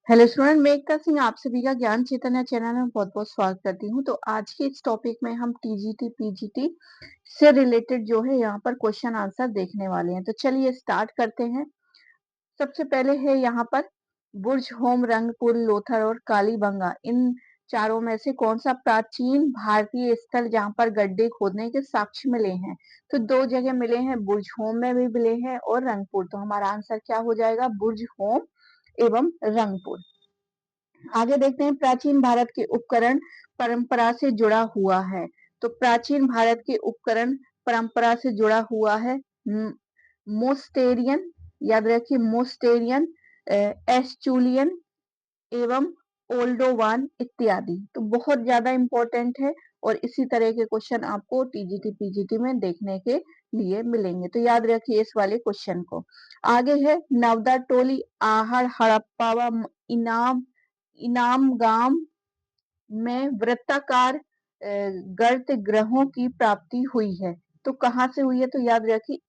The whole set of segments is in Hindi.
हेलो स्टूडेंट, मैं एकता सिंह आप सभी का ज्ञान चेतना चैनल में बहुत बहुत स्वागत करती हूँ। तो आज के इस टॉपिक में हम टीजीटी पीजीटी से रिलेटेड जो है यहाँ पर क्वेश्चन आंसर देखने वाले हैं। तो चलिए स्टार्ट करते हैं। सबसे पहले है यहाँ पर बुर्ज होम, रंगपुर, लोथर और कालीबंगा, इन चारों में से कौन सा प्राचीन भारतीय स्थल जहाँ पर गड्ढे खोदने के साक्ष्य मिले हैं। तो दो जगह मिले हैं, बुर्ज होम में भी मिले हैं और रंगपुर। तो हमारा आंसर क्या हो जाएगा, बुर्ज होम एवं रंगपुर। आगे देखते हैं, प्राचीन भारत के उपकरण परंपरा से जुड़ा हुआ है। तो प्राचीन भारत के उपकरण परंपरा से जुड़ा हुआ है मोस्टेरियन, याद रखिए मोस्टेरियन, एस्चुलियन एवं ओल्डोवान इत्यादि। तो बहुत ज्यादा इंपॉर्टेंट है और इसी तरह के क्वेश्चन आपको टीजीटी पीजीटी में देखने के लिए मिलेंगे। तो याद रखिए इस वाले क्वेश्चन को। आगे है नवदा टोली, आहड़, हड़प्पा व इनाम इनाम गांव में वृत्ताकार गर्त ग्रहों की प्राप्ति हुई है। तो कहाँ से हुई है, तो याद रखिए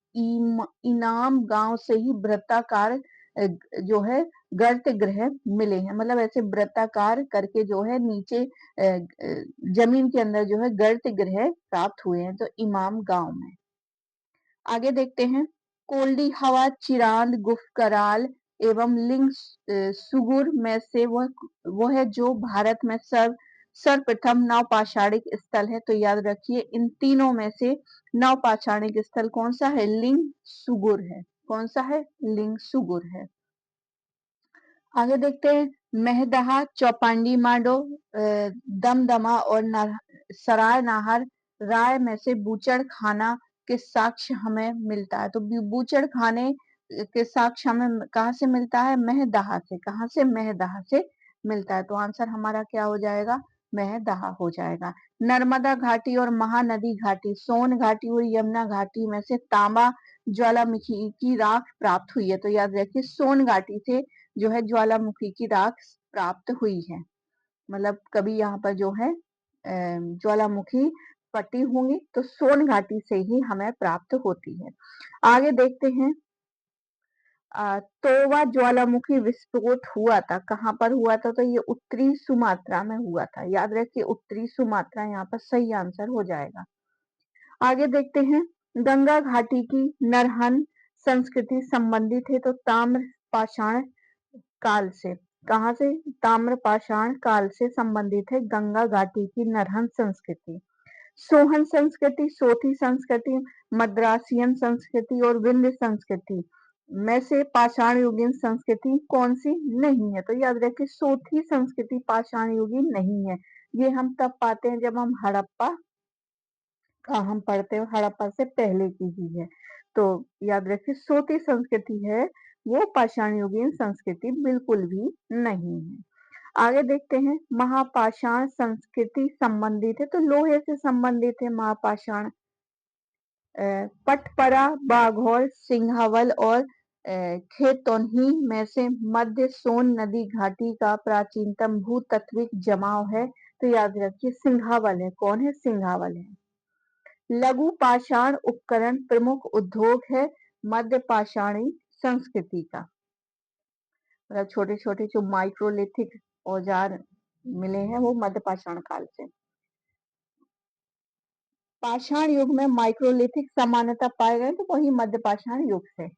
इनाम गांव से ही वृत्ताकार जो है गर्त ग्रह मिले हैं। मतलब ऐसे वृत्ताकार करके जो है नीचे जमीन के अंदर जो है गर्त ग्रह प्राप्त हुए हैं, तो इमाम गांव में। आगे देखते हैं, कोल्डी हवा, चिरांद, गुफकराल एवं लिंग सुगुर में से वह है जो भारत में सर्वप्रथम नवपाषाणिक स्थल है। तो याद रखिए इन तीनों में से नवपाषाणिक स्थल कौन सा है, लिंग सुगुर है। कौन सा है, लिंग सुगुर है। आगे देखते हैं, मेहदहा, चौपांडी माडो, दमदमा और सराय नाहर राय में से बूचड़ खाना के साक्ष्य हमें मिलता है। तो बूचड़ खाने के साक्ष्य हमें कहाँ से मिलता है, मेहदहा से। कहाँ से, मेहदहा से मिलता है। तो आंसर हमारा क्या हो जाएगा, मेहदहा हो जाएगा। नर्मदा घाटी और महानदी घाटी, सोन घाटी और यमुना घाटी में से तांबा ज्वालामुखी की राख प्राप्त हुई है। तो याद रखिए सोन घाटी से जो है ज्वालामुखी की राख प्राप्त हुई है। मतलब कभी यहाँ पर जो है ज्वालामुखी फटी होंगी तो सोन घाटी से ही हमें प्राप्त होती है। आगे देखते हैं, तोवा ज्वालामुखी विस्फोट हुआ था, कहाँ पर हुआ था, तो ये उत्तरी सुमात्रा में हुआ था। याद रखिए उत्तरी सुमात्रा यहाँ पर सही आंसर हो जाएगा। आगे देखते हैं, गंगा घाटी की नरहन संस्कृति संबंधित है तो ताम्र पाषाण काल से। कहाँ से, ताम्र पाषाण काल से संबंधित है गंगा घाटी की नरहन संस्कृति। सोहन संस्कृति, सोथी संस्कृति, मद्रासियन संस्कृति और विंध्य संस्कृति में से पाषाण युगीन संस्कृति कौन सी नहीं है। तो याद रखिए सोथी संस्कृति पाषाण युगीन नहीं है। ये हम तब पाते हैं जब हम हड़प्पा का हम पढ़ते हैं, हड़प्पा से पहले की ही है। तो याद रखिए सोती संस्कृति है वो पाषाण युगीन संस्कृति बिल्कुल भी नहीं है। आगे देखते हैं, महापाषाण संस्कृति संबंधित है तो लोहे से संबंधित है महापाषाण। पटपरा, बाघौल, सिंघावल और खेतौनी में से मध्य सोन नदी घाटी का प्राचीनतम भूतत्विक जमाव है। तो याद रखिए सिंघावल है। कौन है, सिंघावल है। लघु पाषाण उपकरण प्रमुख उद्योग है मध्य पाषाणी संस्कृति का। मतलब छोटे छोटे जो माइक्रोलिथिक औजार मिले हैं वो मध्य पाषाण काल से। पाषाण युग में माइक्रोलिथिक समानता पाए गए तो वही मध्य पाषाण युग से।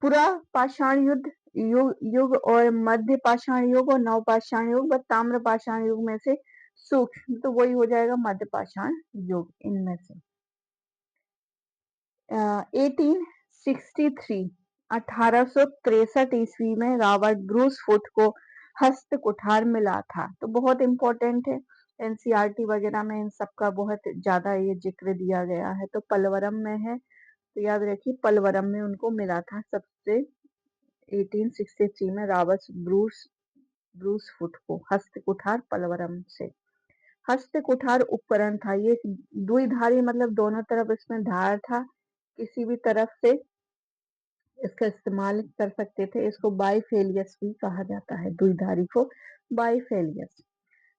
पूरा पाषाण युग और मध्य पाषाण युग और नव पाषाण युग व ताम्र पाषाण युग में से सूक्ष्म, तो वही हो जाएगा मध्य पाषाण युग इनमें से। 1863 1863 ईस्वी में रॉबर्ट ब्रूस फुट को हस्त कुठार मिला था। तो बहुत इंपॉर्टेंट है, एनसीईआरटी वगैरह में इन सब का बहुत ज्यादा ये जिक्र दिया गया है। तो पलवरम में है, तो याद रखिए पलवरम में उनको मिला था सबसे 1863 में रॉबर्ट ब्रूस फुट को हस्त कुठार पलवरम से। हस्त कुठार उपकरण था, ये द्विधारी, मतलब दोनों तरफ इसमें धार था, किसी भी तरफ से इसका इस्तेमाल कर सकते थे। इसको बाइफेलियस भी कहा जाता है, द्विधारी को बाइफेलियस।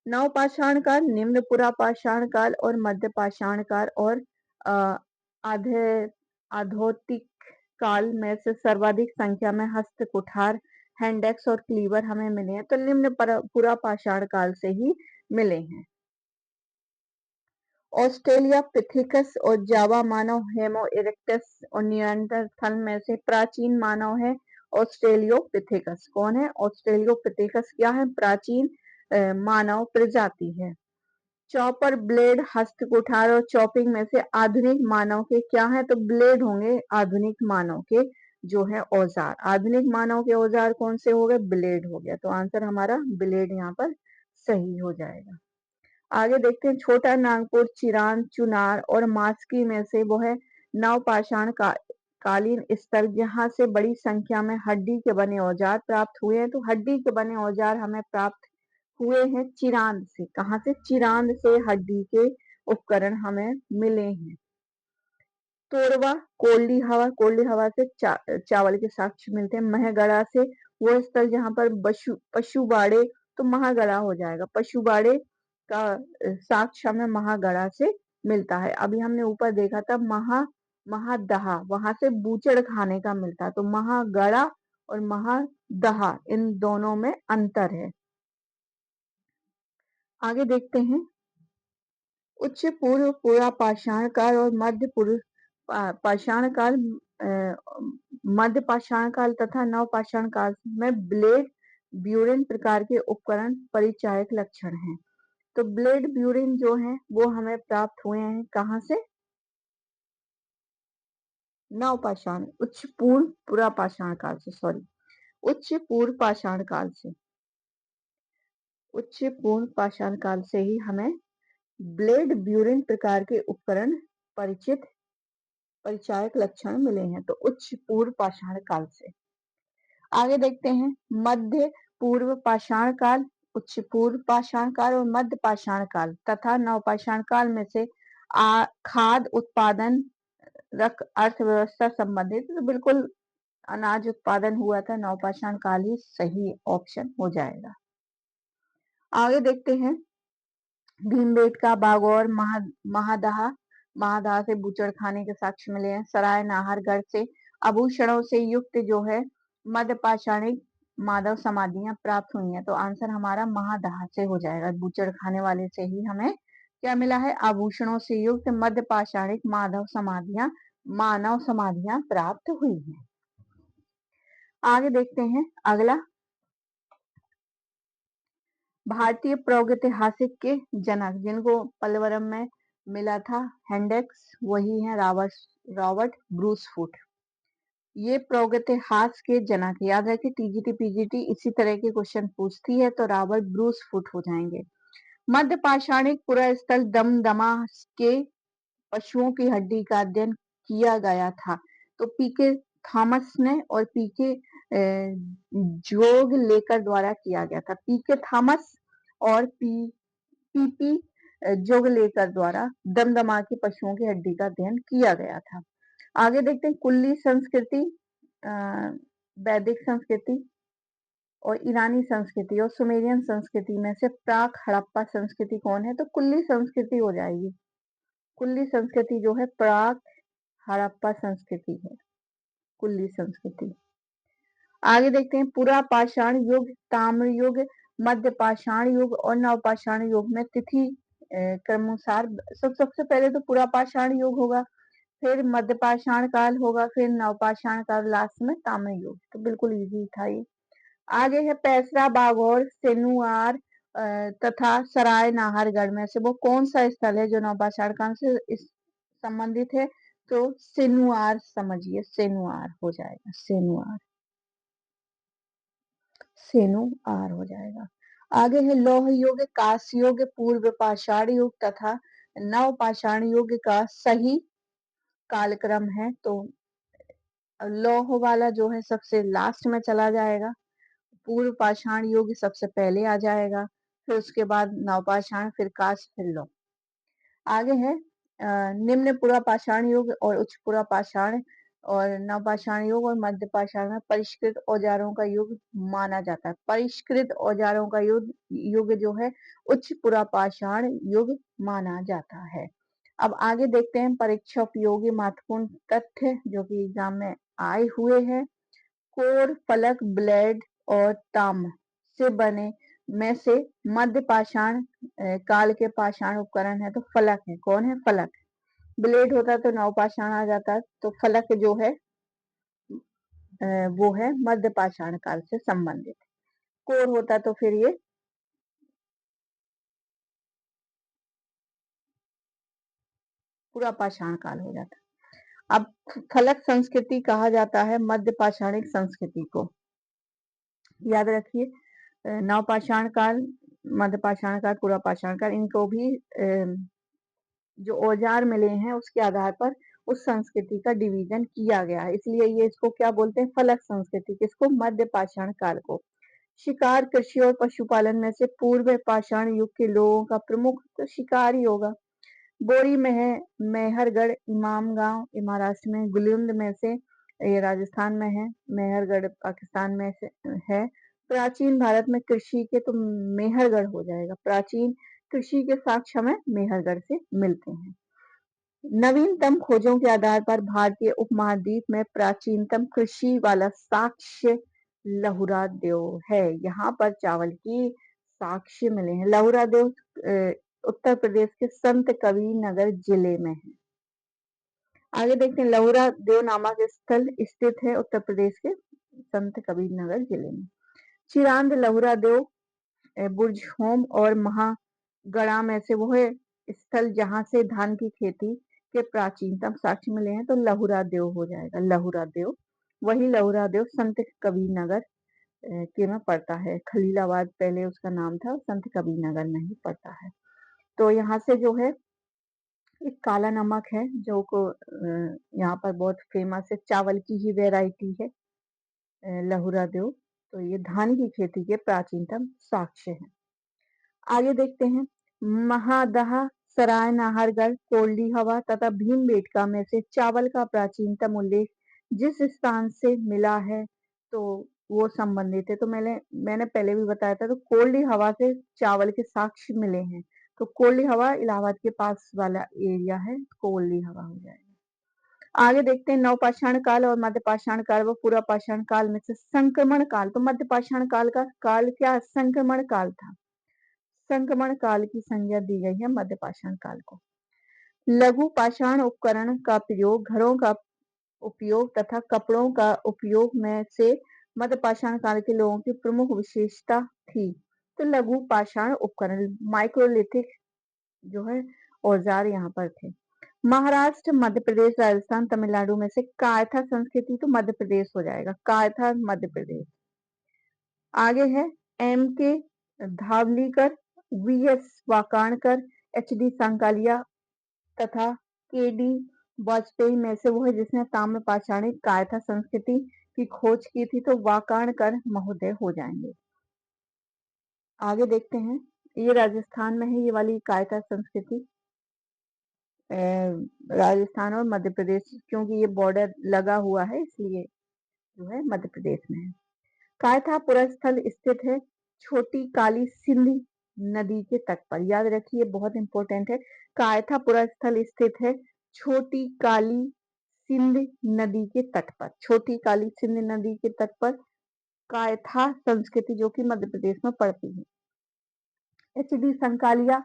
नवपाषाण काल, निम्न पुरा पाषाण काल और मध्य पाषाण काल और आधे आधोतिक काल में से सर्वाधिक संख्या में हस्त कुठार हैंडेक्स और क्लीवर हमें मिले हैं, तो निम्न पुरा पाषाण काल से ही मिले हैं। ऑस्ट्रेलियापिथेकस और जावा मानव होमो इरेक्टस और निएंडरथल में से प्राचीन मानव है ऑस्ट्रेलियोपिथेकस। कौन है? ऑस्ट्रेलियोपिथेकस क्या है? प्राचीन मानव प्रजाति है। चॉपर, ब्लेड, हस्त कुठार और चॉपिंग में से आधुनिक मानव के क्या है? तो ब्लेड होंगे आधुनिक मानव के जो है औजार। आधुनिक मानव के औजार कौन से हो गए? ब्लेड हो गया। तो आंसर हमारा ब्लेड यहाँ पर सही हो जाएगा। आगे देखते हैं, छोटा नागपुर, चिरान, चुनार और मास्की में से वो है नवपाषाण कालीन स्थल जहां से बड़ी संख्या में हड्डी के बने औजार प्राप्त हुए हैं। तो हड्डी के बने औजार हमें प्राप्त हुए हैं चिरांद से। कहां से? चिरांद से हड्डी के उपकरण हमें मिले हैं। तोरवा, कोल्डी हवा से चावल के साक्ष्य मिलते हैं। महगढ़ा से वो स्थल जहां पर पशुबाड़े, तो महागढ़ा हो जाएगा। पशुबाड़े का साक्ष्य हमें महागढ़ा से मिलता है। अभी हमने ऊपर देखा था महादहा, वहां से बूचड़ खाने का मिलता है। तो महागढ़ा और महादहा इन दोनों में अंतर है। आगे देखते हैं, उच्च पूर्व पुरा पाषाण काल और मध्य पूर्व पाषाण काल, मध्य पाषाण काल तथा नव पाषाण काल में ब्लेड ब्यूरिन प्रकार के उपकरण परिचायक लक्षण हैं। तो ब्लेड ब्यूरिन जो है वो हमें प्राप्त हुए हैं कहां से? नव पाषाण, उच्च पूर्व पुरा पाषाण काल से, सॉरी, उच्च पूर्व पाषाण काल से। उच्च पूर्व पाषाण काल से ही हमें ब्लेड ब्यूरिन प्रकार के उपकरण परिचायक लक्षण मिले हैं। तो उच्च पूर्व पाषाण काल से। आगे देखते हैं, मध्य पूर्व पाषाण काल, उच्च पूर्व पाषाण काल और मध्य पाषाण काल तथा नवपाषाण काल में से खाद्य उत्पादन अर्थव्यवस्था संबंधित, तो बिल्कुल अनाज उत्पादन हुआ था, नवपाषाण काल ही सही ऑप्शन हो जाएगा। आगे देखते हैं, भीमबेटका, बागौर, महादहा से बूचड़ खाने के साक्ष्य मिले हैं। सराय नाहरगढ़ से आभूषणों से युक्त जो है मध्य पाषाणिक मानव समाधियां प्राप्त हुई हैं। तो आंसर हमारा महादहा से हो जाएगा। बूचड़ खाने वाले से ही हमें क्या मिला है? आभूषणों से युक्त मध्य पाषाणिक मानव समाधियां प्राप्त हुई हैं। आगे देखते हैं, अगला, भारतीय प्रागैतिहासिक के जनक जिनको पलवरम में मिला था हैंडेक्स, वही है रॉबर्ट ब्रूस फुट। ये प्रागैतिहास के जनक, याद रखिए टीजीटी पीजीटी इसी तरह के क्वेश्चन पूछती है, तो रॉबर्ट ब्रूस फुट हो जाएंगे। मध्य पाषाणिक पुरा स्थल दमदमा के पशुओं की हड्डी का अध्ययन किया गया था। तो पीके थॉमस ने और पीके जोग लेकर द्वारा किया गया था। पीके थॉमस और पीपी जोगलेकर द्वारा दमदमा के पशुओं की हड्डी का अध्ययन किया गया था। आगे देखते हैं, कुल्ली संस्कृति, वैदिक संस्कृति और ईरानी संस्कृति और सुमेरियन संस्कृति में से प्राक हड़प्पा संस्कृति कौन है? तो कुल्ली संस्कृति हो जाएगी। कुल्ली संस्कृति जो है प्राक हड़प्पा संस्कृति है, कुल्ली संस्कृति। आगे देखते हैं, पुरा पाषाण युग, ताम्र युग, मध्य पाषाण युग और नवपाषाण युग में तिथि क्रमानुसार सबसे पहले तो पुरा पाषाण युग होगा, फिर मध्य पाषाण काल होगा, फिर नवपाषाण काल, लास्ट में ताम्र युग। तो बिल्कुल इजी था ये। आगे है पैसरा, बागौर, सेनुआर तथा सराय नाहरगढ़ में से वो कौन सा स्थल है जो नवपाषाण काल से संबंधित है? तो सेनुआर समझिए, सेनुआर हो जाएगा, सेनुआर हो जाएगा। आगे है लौह युग, कांस्य युग, पूर्व पाषाण युग तथा नव पाषाण युग का सही कालक्रम है। तो लौह वाला जो है सबसे लास्ट में चला जाएगा, पूर्व पाषाण युग सबसे पहले आ जाएगा, फिर उसके बाद नवपाषाण, फिर कांस्य, फिर लौह। आगे है निम्न पुरा पाषाण युग और उच्च पुरा पाषाण और नवपाषाण युग और मध्य पाषाण में परिष्कृत औजारों का युग माना जाता है। परिष्कृत औजारों का युग जो है उच्च पुरा पाषाण युग माना जाता है। अब आगे देखते हैं परीक्षा उपयोगी महत्वपूर्ण तथ्य जो कि एग्जाम में आए हुए हैं। कोर, फलक, ब्लेड और ताम्र से बने में से मध्य पाषाण काल के पाषाण उपकरण है तो फलक है। कौन है? फलक। ब्लेड होता तो नवपाषाण आ जाता, तो फलक जो है वो है मध्य पाषाण काल से संबंधित। कोर होता तो फिर ये पूरा पाषाण काल हो जाता। अब फलक संस्कृति कहा जाता है मध्य पाषाणिक संस्कृति को। याद रखिए, नवपाषाण काल, मध्य पाषाण काल, पूरा पाषाण काल, इनको भी जो औजार मिले हैं उसके आधार पर उस संस्कृति का डिवीजन किया गया है, इसलिए ये इसको क्या बोलते हैं? फलक संस्कृति। किसको? मध्य पाषाण काल को। शिकार, कृषि और पशुपालन में से पूर्व पाषाण युग के लोगों का प्रमुख तो शिकार ही होगा। बोरी में है मेहरगढ़, इमाम गांव ये महाराष्ट्र में, गुलिंद में से ये राजस्थान में है, मेहरगढ़ पाकिस्तान में से है। प्राचीन भारत में कृषि के तो मेहरगढ़ हो जाएगा। प्राचीन कृषि के साक्ष्य हमें मेहरगढ़ से मिलते हैं। नवीनतम खोजों के आधार पर भारतीय उपमहाद्वीप में प्राचीनतम कृषि वाला साक्ष्य लहुरा देव है। यहाँ पर चावल की साक्ष्य मिले हैं। लहुरा देव उत्तर प्रदेश के संत कबीर नगर जिले में है। आगे देखते हैं, लहुरा देव नामक स्थल स्थित है उत्तर प्रदेश के संत कबीर नगर जिले में। चिरांद लहुरा देव बुरजहोम और महागढ़ा में से वो है स्थल जहां से धान की खेती के प्राचीनतम साक्ष्य मिले हैं, तो लहुरा देव हो जाएगा। लहुरा देव, वही लहुरा देव संत कबीर नगर के में पड़ता है। खलीलाबाद पहले उसका नाम था, संत कबीर नगर में ही पड़ता है। तो यहाँ से जो है एक काला नमक है जो को यहाँ पर बहुत फेमस है, चावल की ही वेराइटी है लहुरा देव। तो ये धान की खेती के प्राचीनतम साक्ष्य है। आगे देखते हैं, महादहा, सराय, नाहरगढ़, कोल्डी हवा तथा भीमबेटका में से चावल का प्राचीनतम उल्लेख जिस स्थान से मिला है तो वो संबंधित है। तो मैंने पहले भी बताया था, तो कोल्डी हवा से चावल के साक्ष्य मिले हैं। तो कोल्डी हवा इलाहाबाद के पास वाला एरिया है, कोल्डी हवा हो जाएगा। आगे देखते हैं, नवपाषाण काल और मध्य पाषाण काल व पूरा पाषाण काल में से संक्रमण काल। तो मध्य पाषाण काल का काल क्या? संक्रमण काल था। संक्रमण काल की संज्ञा दी गई है मध्य पाषाण काल को। लघु पाषाण उपकरण का प्रयोग, घरों का उपयोग तथा कपड़ों का उपयोग में से मध्य पाषाण काल के लोगों की प्रमुख विशेषता थी। तो लघु पाषाण उपकरण, माइक्रोलिथिक जो है औजार यहाँ पर थे। महाराष्ट्र, मध्य प्रदेश, राजस्थान, तमिलनाडु में से कायथा संस्कृति तो मध्य प्रदेश हो जाएगा। कायथा मध्य प्रदेश। आगे है एम के Dhavalikar, V S वाकाणकर, H D सांकालिया तथा के डी वाजपेयी में से वो है जिसने ताम्र पाषाणिक कायथा संस्कृति की खोज की थी, तो वाकाणकर महोदय हो जाएंगे। आगे देखते हैं, ये राजस्थान में है ये वाली कायथा संस्कृति, राजस्थान और मध्य प्रदेश, क्योंकि ये बॉर्डर लगा हुआ है इसलिए जो है मध्य प्रदेश में है। कायथा पुरस्थल स्थित है छोटी काली सिंध नदी के तट पर। याद रखिए, बहुत इंपॉर्टेंट है। कायथा पुरस्थल स्थित है छोटी काली सिंध नदी के तट पर। छोटी काली सिंध नदी के तट पर कायथा संस्कृति जो कि मध्य प्रदेश में पड़ती है। एच डी संकालिया,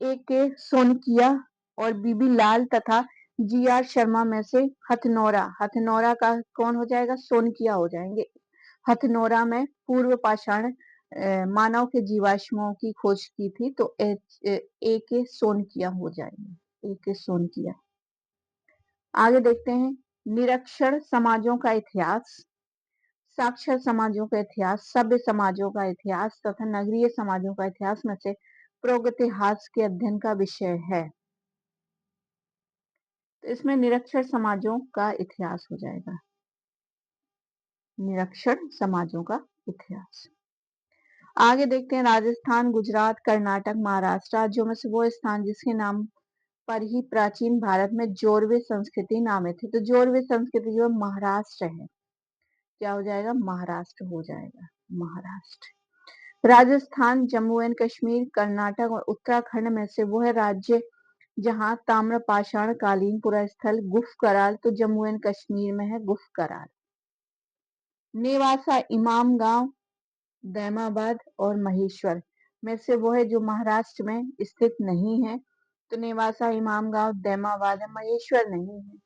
ए के सोनकिया और बीबी लाल तथा जी आर शर्मा में से हथनौरा, हथनौरा का कौन हो जाएगा? सोनकिया हो जाएंगे। हथनौरा में पूर्व पाषाण मानव के जीवाश्मों की खोज की थी, तो ए के सोनकिया हो जाएंगे। ए के सोनकिया। आगे देखते हैं, निरक्षर समाजों का इतिहास, साक्षर समाजों का इतिहास, सभ्य समाजों का इतिहास तथा नगरीय समाजों का इतिहास में से प्रागैतिहास के अध्ययन का विषय है। तो इसमें निरक्षर समाजों का इतिहास हो जाएगा। निरक्षर समाजों का इतिहास। आगे देखते हैं, राजस्थान, गुजरात, कर्नाटक, महाराष्ट्र राज्यों में से वो स्थान जिसके नाम पर ही प्राचीन भारत में जोरवे संस्कृति नामित है। तो जोरवे संस्कृति जो महाराष्ट्र है, क्या हो जाएगा? महाराष्ट्र हो जाएगा। महाराष्ट्र। राजस्थान, जम्मू एंड कश्मीर, कर्नाटक और उत्तराखंड में से वो है राज्य जहां ताम्र पाषाण कालीन पुरा स्थल गुफ करार, तो जम्मू एंड कश्मीर में है गुफ करार। नेवासा, इमाम गांव, दैमाबाद और महेश्वर में से वो है जो महाराष्ट्र में स्थित नहीं है। तो नेवासा, इमाम गांव, दैमाबाद है, महेश्वर नहीं है।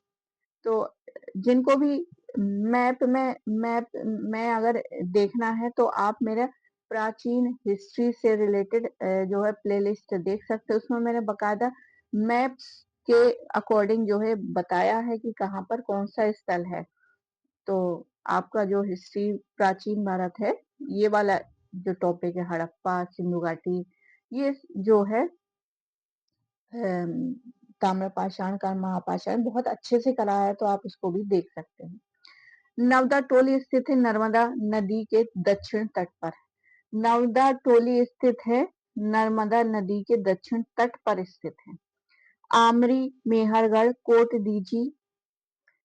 तो जिनको भी मैप में अगर देखना है तो आप मेरा प्राचीन हिस्ट्री से रिलेटेड जो है प्लेलिस्ट देख सकते हो। उसमें मैंने बकायदा मैप्स के अकॉर्डिंग जो है बताया है कि कहाँ पर कौन सा स्थल है। तो आपका जो हिस्ट्री प्राचीन भारत है, ये वाला जो टॉपिक है हड़प्पा, सिंधु घाटी, ये जो है अम, ताम्रपाषाण का महापाषाण बहुत अच्छे से करा है, तो आप उसको भी देख सकते हैं। नवदा टोली स्थित है नर्मदा नदी के दक्षिण तट पर। नवदा टोली स्थित है नर्मदा नदी के दक्षिण तट पर स्थित है। आमरी, मेहरगढ़, कोट दीजी,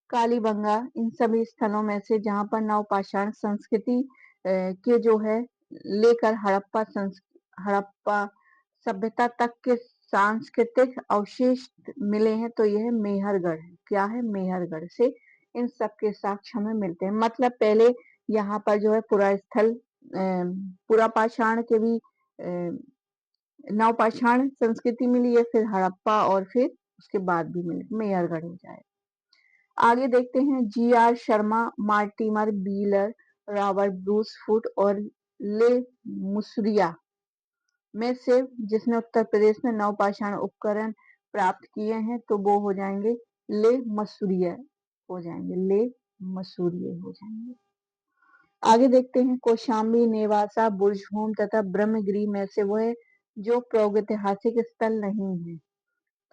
कालीबंगा, इन सभी स्थलों में से जहां पर नवपाषाण संस्कृति के जो है लेकर हड़प्पा सभ्यता तक के सांस्कृतिक अवशेष मिले हैं, तो यह मेहरगढ़ है। क्या है? मेहरगढ़ से इन सब के साक्ष्य हमें मिलते हैं। मतलब पहले यहाँ पर जो है पूरा स्थल पूरा पाषाण के भी नवपाषाण संस्कृति मिली है, फिर हड़प्पा और फिर उसके बाद भी मिली, मेहरगढ़ हो जाए। आगे देखते हैं G.R.. Sharma, Mortimer Beeler, Robert Bruce foot और ले मुसरिया में से जिसने उत्तर प्रदेश में नवपाषाण उपकरण प्राप्त किए हैं, तो वो हो जाएंगे ले मसूरिया हो जाएंगे, ले मसूरिये हो जाएंगे। आगे देखते हैं कौशाम्बी, नेवासा, बुरजहोम तथा ब्रह्मगिरी में से वो है जो प्रागैतिहासिक स्थल नहीं है।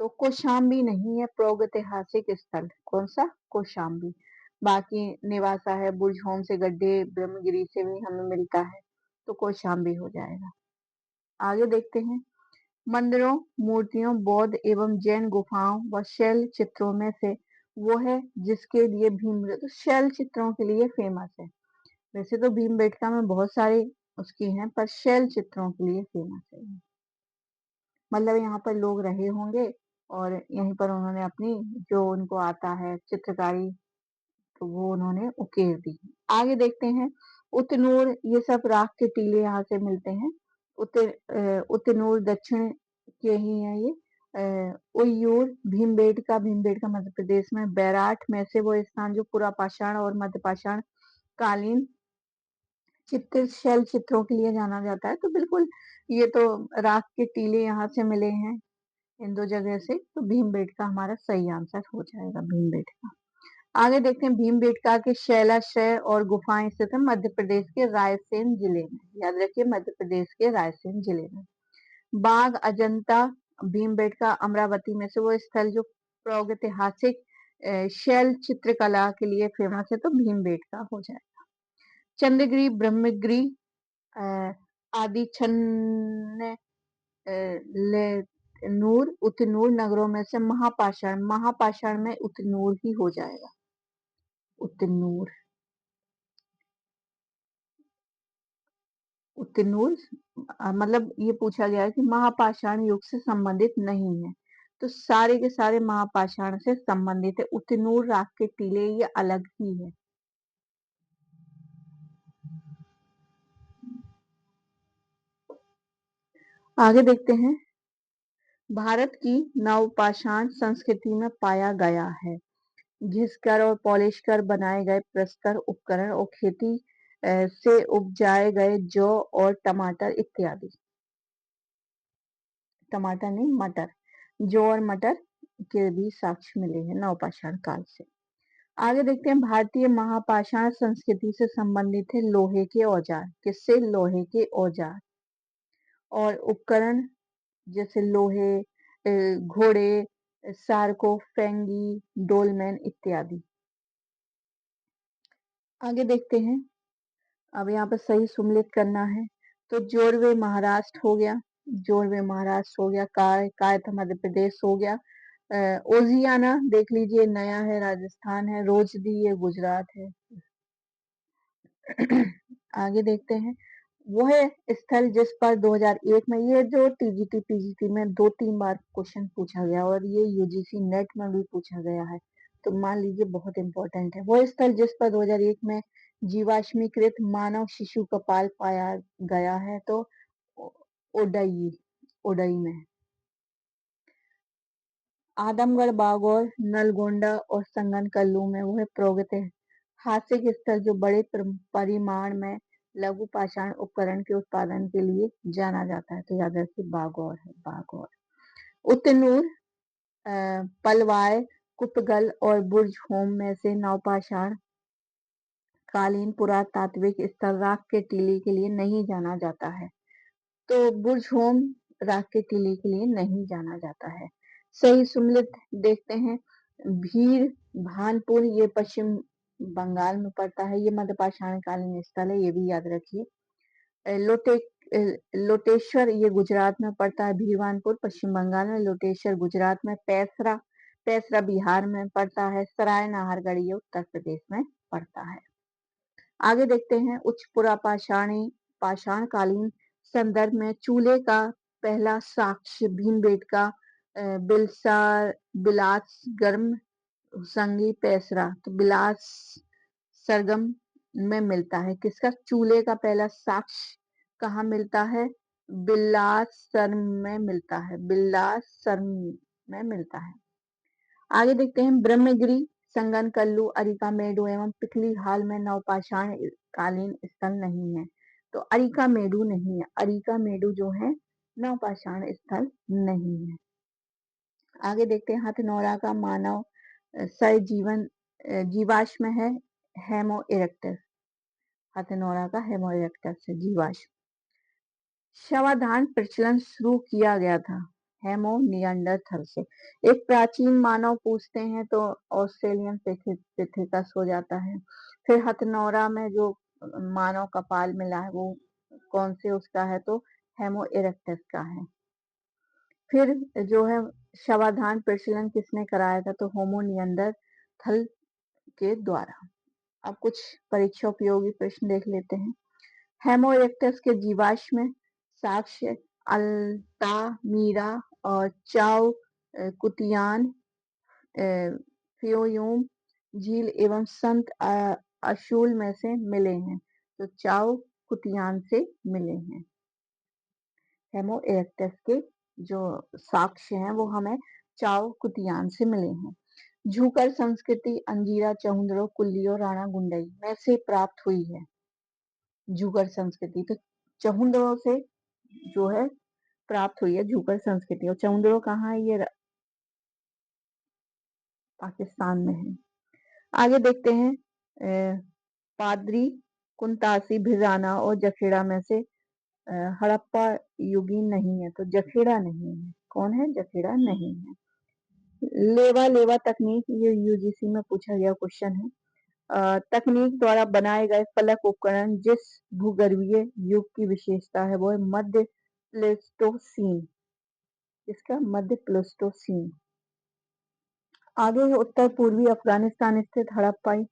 तो कौशाम्बी नहीं है प्रागैतिहासिक स्थल। कौन सा? कौशाम्बी। बाकी नेवासा है, बुरजहोम से गड्ढे, ब्रह्मगिरी से भी हमें मिलता है, तो कौशाम्बी हो जाएगा। आगे देखते हैं मंदिरों, मूर्तियों, बौद्ध एवं जैन गुफाओं व शैल चित्रों में से वो है जिसके लिए तो शैल चित्रों के लिए फेमस है। वैसे तो भीमबेटका में बहुत सारे उसकी हैं, पर शैल चित्रों के लिए फेमस है। मतलब यहाँ पर लोग रहे होंगे और यहीं पर उन्होंने अपनी जो उनको आता है चित्रकारी, तो वो उन्होंने उकेर दी। आगे देखते हैं उतनूर, ये सब राख के टीले यहाँ से मिलते हैं। उतनूर दक्षिण के ही है ये। उయ్యూर, भीमबेटका मध्य प्रदेश में। बैराठ में से वो स्थान जो पूरा पाषाण और मध्य पाषाण कालीन चित्र शैल चित्रों के लिए जाना जाता है। तो बिल्कुल ये तो राख के टीले यहाँ से मिले हैं इन दो जगह से, तो भीमबेटका हमारा सही आंसर हो जाएगा, भीमबेटका। आगे देखते हैं भीमबेटका के शैलाश्रय और गुफाएं स्थित है मध्य प्रदेश के रायसेन जिले में। याद रखिए मध्य प्रदेश के रायसेन जिले में। बाघ, अजंता, भीमबेटका, अमरावती में से वो स्थल जो प्रागैतिहासिक शैल चित्रकला के लिए फेमस है, तो भीमबेटका हो जाए। चंद्रगिरी, ब्रह्मगिरी आदि छन्न नूर, उतनूर नगरों में से महापाषाण में उतनूर ही हो जाएगा, उतनूर। उतनूर मतलब ये पूछा गया है कि महापाषाण युग से संबंधित नहीं है, तो सारे के सारे महापाषाण से संबंधित है। उतनूर राख के टीले ये अलग ही है। आगे देखते हैं भारत की नवपाषाण संस्कृति में पाया गया है घिसकर और पॉलिश कर बनाए गए प्रस्तर उपकरण और खेती से उपजाए गए जौ और टमाटर इत्यादि। टमाटर नहीं, मटर। जौ और मटर के भी साक्ष्य मिले हैं नवपाषाण काल से। आगे देखते हैं भारतीय महापाषाण संस्कृति से संबंधित है लोहे के औजार। किससे? लोहे के औजार और उपकरण, जैसे लोहे, घोड़े, सारकोफेंगी, डोलमेन इत्यादि। आगे देखते हैं, अब यहाँ पर सही सुमेलित करना है, तो जोरवे महाराष्ट्र हो गया, जोरवे महाराष्ट्र हो गया, कायस्थ मध्य प्रदेश हो गया, ओजियाना देख लीजिए नया है, राजस्थान है, रोजदी ये गुजरात है। आगे देखते हैं वह स्थल जिस पर 2001 में, ये जो टीजीटी पीजीटी में 2-3 बार क्वेश्चन पूछा गया और ये यूजीसी नेट में भी पूछा गया है, तो मान लीजिए बहुत इंपॉर्टेंट है। वह स्थल जिस पर 2001 में जीवाश्मीकृत मानव शिशु कपाल पाया गया है तो ओ- ओडई ओडई में। आदमगढ़ बागौर नलगोंडा और संगनकल्लू में वो है प्रागैतिहासिक स्थल जो बड़े परिमाण में लघु पाषाण उपकरण के उत्पादन के लिए जाना जाता है, तो याद रखिए बागौर है बागौर। उतनूर, पलवाय, कुपगल और बुर्ज होम में से नवपाषाण कालीन पुरातात्विक स्थल राख के टीले के लिए नहीं जाना जाता है, तो बुर्ज होम राख के टीले के लिए नहीं जाना जाता है। सही सुमेलित देखते हैं, भीड़ भानपुर ये पश्चिम बंगाल में पड़ता है, ये मध्यपाषाण कालीन स्थल है, ये भी याद रखिए। लोटे लोटेश्वर ये गुजरात में पड़ता है, भीरवानपुर पश्चिम बंगाल में, लोटेश्वर गुजरात में, पैसरा पैसरा बिहार में पड़ता है, सराय नाहरगढ़ ये उत्तर प्रदेश में पड़ता है। आगे देखते हैं उच्च पाषाण कालीन संदर्भ में चूल्हे का पहला साक्ष्य भीमबेटका बिलसार बिलास गर्म संगी पैसरा, तो बिलास सरगम में मिलता है। किसका चूल्हे का पहला साक्ष्य कहाँ मिलता है? बिलासर में मिलता है, बिलासर में मिलता है। आगे देखते हैं ब्रह्मगिरी, संगनकल्लू, अरिकामेडु एवं पिपली-हाल में नवपाषाण कालीन स्थल नहीं है, तो अरिकामेडु नहीं है, अरिकामेडु जो है नवपाषाण स्थल नहीं है। आगे देखते हैं हथनौरा का मानव जीवाश्म है हेमो इरेक्टस, हथनौरा का हेमो इरेक्टस है जीवाश्म। शवाधान प्रचलन शुरू किया गया था हेमो निएंडरथल से। एक प्राचीन मानव पूछते हैं तो ऑस्ट्रेलियन पिथेकस हो जाता है। फिर हथनौरा में जो मानव कपाल मिला है वो कौन से उसका है? तो हेमो इरेक्टस का है। फिर जो है शवाधान प्रचलन किसने कराया था? तो होमो निएंडरथल के द्वारा। अब कुछ परीक्षा उपयोगी प्रश्न देख लेते हैं। हेमो इरेक्टस के जीवाश्म साक्ष्य अल्तामीरा और चाओ कुतियान फ्योयूम झील एवं संत अशूल में से मिले हैं, तो चाओ कुतियान से मिले हैं। हेमो इरेक्टस के जो साक्ष्य हैं वो हमें चाओ कुतियान से मिले हैं। झूकर संस्कृति अंजीरा चहुंदरो कुल्लियो राणा गुंडई में से प्राप्त हुई है। झूकर संस्कृति तो चहुंदरो से जो है प्राप्त हुई है झूकर संस्कृति, और चहुंदरो कहाँ है? ये पाकिस्तान में है। आगे देखते हैं पादरी कुंतासी भिराना और जखेड़ा में से हड़प्पा युगीन नहीं है, तो जखेड़ा नहीं है। कौन है? जखेड़ा नहीं है। लेवा लेवा तकनीक ये यूजीसी में पूछा गया क्वेश्चन है। तकनीक द्वारा बनाए गए फलक उपकरण जिस भूगर्भीय युग की विशेषता है वो है मध्य प्लेस्टोसीन। इसका मध्य प्लेस्टोसीन। आगे है उत्तर पूर्वी अफगानिस्तान स्थित हड़प्पाई,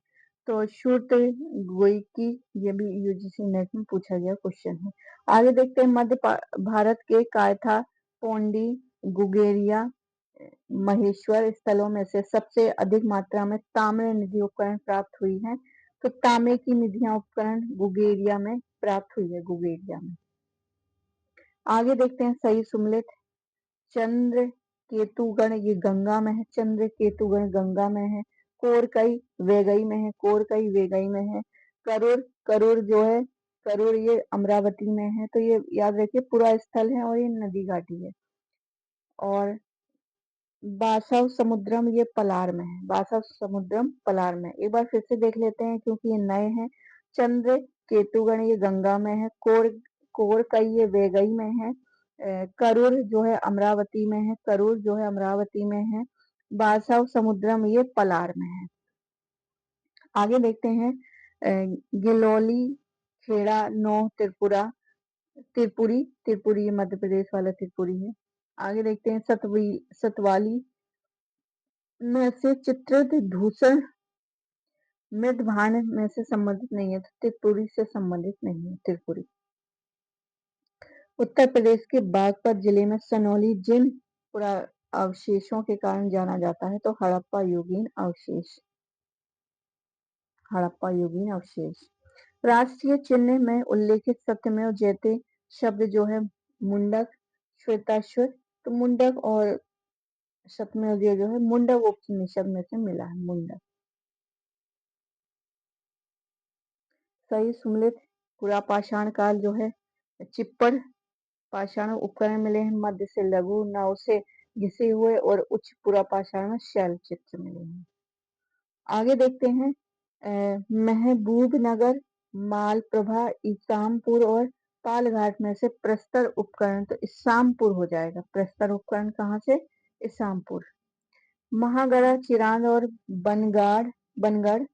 तो शुरतुर्गुई ये भी यूजीसी नेट में पूछा गया क्वेश्चन है। आगे देखते हैं मध्य भारत के कायथा, पोंडी, गुगेरिया, महेश्वर स्थलों में से सबसे अधिक मात्रा में ताम्र निधि उपकरण प्राप्त हुई है, तो तांबे की निधियां उपकरण गुगेरिया में प्राप्त हुई है, गुगेरिया में। आगे देखते हैं सही सुमेलित। चंद्र केतुगण ये गंगा में है, चंद्र केतुगण गंगा में है। कोरकई वेगई में है, कोरकई वेगई में है। करूर करूर जो है करूर ये अमरावती में है, तो ये याद रखिए पूरा स्थल है और ये नदी घाटी है। और बासव समुद्रम ये पलार में है, बासव समुद्रम पलार में। एक बार फिर से देख लेते हैं क्योंकि ये नए हैं। चंद्र केतुगण ये गंगा में है, कोरकई ये वेगई में है, करूर जो है अमरावती में है, करूर जो है अमरावती में है, बासव समुद्रम ये पलार में है। आगे देखते हैं गिलौली, खेड़ा, नोह, त्रिपुरा, त्रिपुरी त्रिपुरी ये मध्य प्रदेश वाला त्रिपुरी है। आगे देखते हैं सतवाली में से चित्रित धूसर मृदभान में से संबंधित नहीं है, तो त्रिपुरी से संबंधित नहीं है, त्रिपुरी। उत्तर प्रदेश के बागपत जिले में सनौली जिन पुरा अवशेषों के कारण जाना जाता है, तो हड़प्पा युगीन अवशेष, हड़प्पा युगीन अवशेष। राष्ट्रीय चिन्ह में उल्लेखित सत्यमेव जयते शब्द जो है मुंडक, श्वेताश्वर, तो मुंडक और सत्यमेव जयते जो है मुंडक उपनिषद में से मिला है, मुंडक। सही सुमेलित पुरापाषाण काल जो है चिप्पड़ पाषाण उपकरण मिले हैं, मध्य से लघु नाव से घिसे हुए और उच्च पुरापाषाण में शैल चित्र मिले हैं। आगे देखते हैं महबूबनगर, मालप्रभा, इसामपुर और पालघाट में से प्रस्तर उपकरण, तो इसामपुर हो जाएगा। प्रस्तर उपकरण कहाँ से? इसामपुर। महागढ़, चिरांद और बनगढ़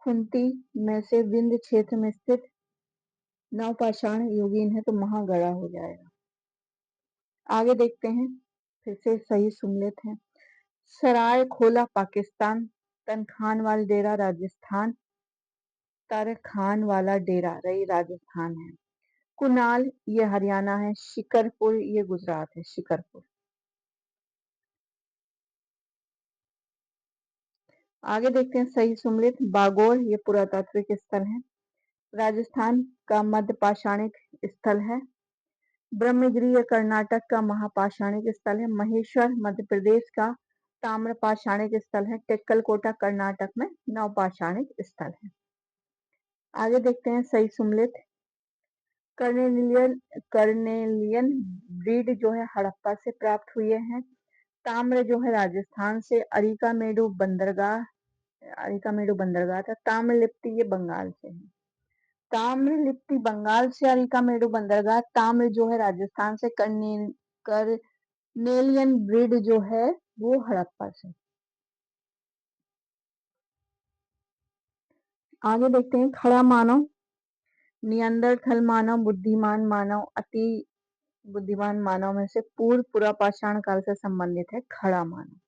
खुंटी में से विंध्य क्षेत्र में स्थित नवपाषाण युगीन है, तो महागढ़ा हो जाएगा। आगे देखते हैं, फिर से सही सुमेलित है। सराय खोला पाकिस्तान, तनखानवाल डेरा राजस्थान, तरखानवाला डेरा रही राजस्थान है। कुनाल ये हरियाणा है, शिकरपुर ये गुजरात है, शिकरपुर। आगे देखते हैं सही सुमेलित। बागोर ये पुरातात्विक स्थल है, राजस्थान का मध्य पाषाणिक स्थल है। ब्रह्मगिरी ये कर्नाटक का महापाषाणिक स्थल है। महेश्वर मध्य प्रदेश का ताम्र पाषाणिक स्थल है। टेक्कलकोटा कर्नाटक में नवपाषाणिक स्थल है। आगे देखते हैं सही सुमेलित। कर्नेलियन ब्रीड जो है हड़प्पा से प्राप्त हुए हैं। ताम्र जो है राजस्थान से, अरिकामेडु बंदरगाह था। ताम्रलिप्ति ये बंगाल से है। ताम्रलिप्ति बंगाल से, अरिकामेडु बंदरगाह। ताम्र जो है राजस्थान से, कर्नेलियन ब्रीड जो है वो हड़प्पा से। आगे देखते हैं खड़ा मानव, नियंदरथल मानव, बुद्धिमान मानव, अति बुद्धिमान मानव में से पूर्व पुरापाषाण काल से संबंधित है खड़ा मानव।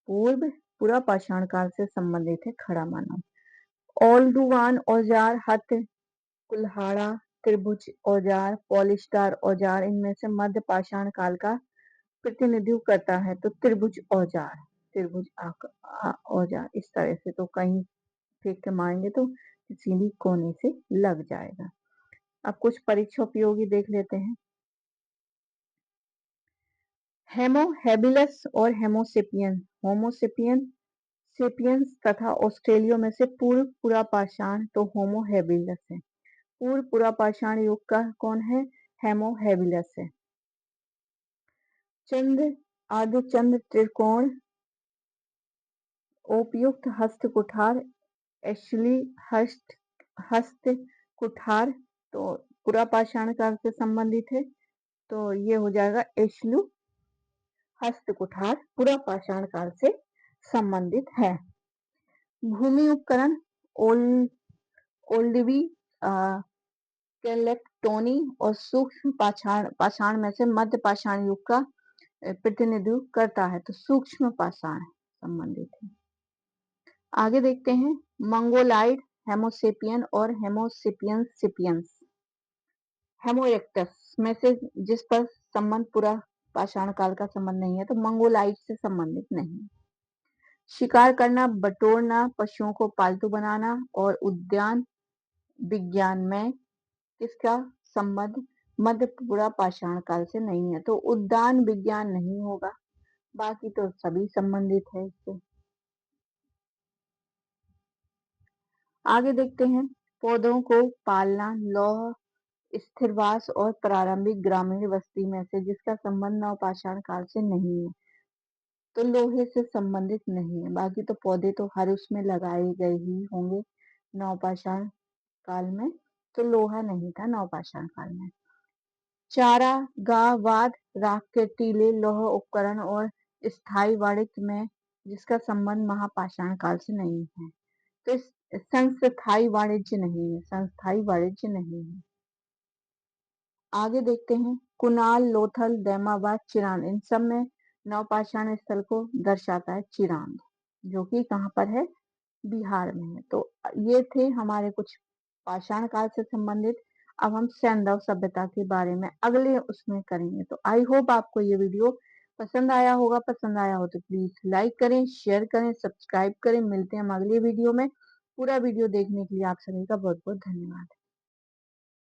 पूर्व पुरापाषाण काल से संबंधित है खड़ा मानव। ओल्डुवान औजार, हथ, कुल्हाड़ा, त्रिभुज औजार, पॉलिस्टार औजार इनमें से मध्य पाषाण काल का प्रतिनिधित्व करता है, तो त्रिभुज औजार, औजार इस तरह से, तो कहीं फेंक के मारेंगे तो किसी भी कोने से लग जाएगा। अब कुछ परीक्षा उपयोगी देख लेते हैं। हेमो हेबिलस और होमोसेपियंस तथा ऑस्ट्रेलिया में से पूर्व पुरापाषाण, तो होमो हेबिलस है। पूर्व पुरापाषाण युग का कौन है? हेमो हेबिलस है। चंद्र आदि चंद्र त्रिकोण, उपयुक्त हस्त कुठार, एशली हस्त कुठार, तो पुरापाषाण काल से संबंधित है, तो ये हो जाएगा एशलू हस्त कुठार पुरापाषाण काल से संबंधित है। भूमि उपकरण ओल्डवी, केलेक्टोनी और सूक्ष्म पाषाण में से मध्य पाषाण युग का प्रतिनिधित्व करता है, तो सूक्ष्म पाषाण संबंधित है। आगे देखते हैं मंगोलाइड, हेमोसेपियन और हेमोसेपियंस हेमो इरेक्टस में से जिस पर संबंध पूरा पाषाण काल का संबंध नहीं है, तो मंगोलाइड से संबंधित नहीं। शिकार करना, बटोरना, पशुओं को पालतू बनाना और उद्यान विज्ञान में किसका संबंध मध्य पूरा पाषाण काल से नहीं है, तो उद्यान विज्ञान नहीं होगा, बाकी तो सभी संबंधित है इससे। आगे देखते हैं पौधों को पालना, लौह, स्थिरवास और प्रारंभिक ग्रामीण बस्ती में से जिसका संबंध नवपाषाण काल से नहीं है, तो लोहे से संबंधित नहीं है। बाकी तो पौधे तो हर उसमें लगाए गए ही होंगे नवपाषाण काल में, तो लोहा नहीं था नवपाषाण काल में। चारागाहवाद, राख के टीले, लौह उपकरण और स्थायी वाणिज्य में जिसका संबंध महापाषाण काल से नहीं है, तो संस्थायी वाणिज्य नहीं है। आगे देखते हैं कुनाल, लोथल, दैमाबाद, चिरांद, इन सब में नवपाषाण स्थल को दर्शाता है चिरांद, जो कि कहाँ पर है? बिहार में है। तो ये थे हमारे कुछ पाषाण काल से संबंधित। अब हम सैंधव सभ्यता के बारे में अगले उसमें करेंगे। तो आई होप आपको ये वीडियो पसंद आया होगा। पसंद आया हो तो प्लीज लाइक करें, शेयर करें, सब्सक्राइब करें। मिलते हैं हम अगले वीडियो में। पूरा वीडियो देखने के लिए आप सभी का बहुत-बहुत धन्यवाद।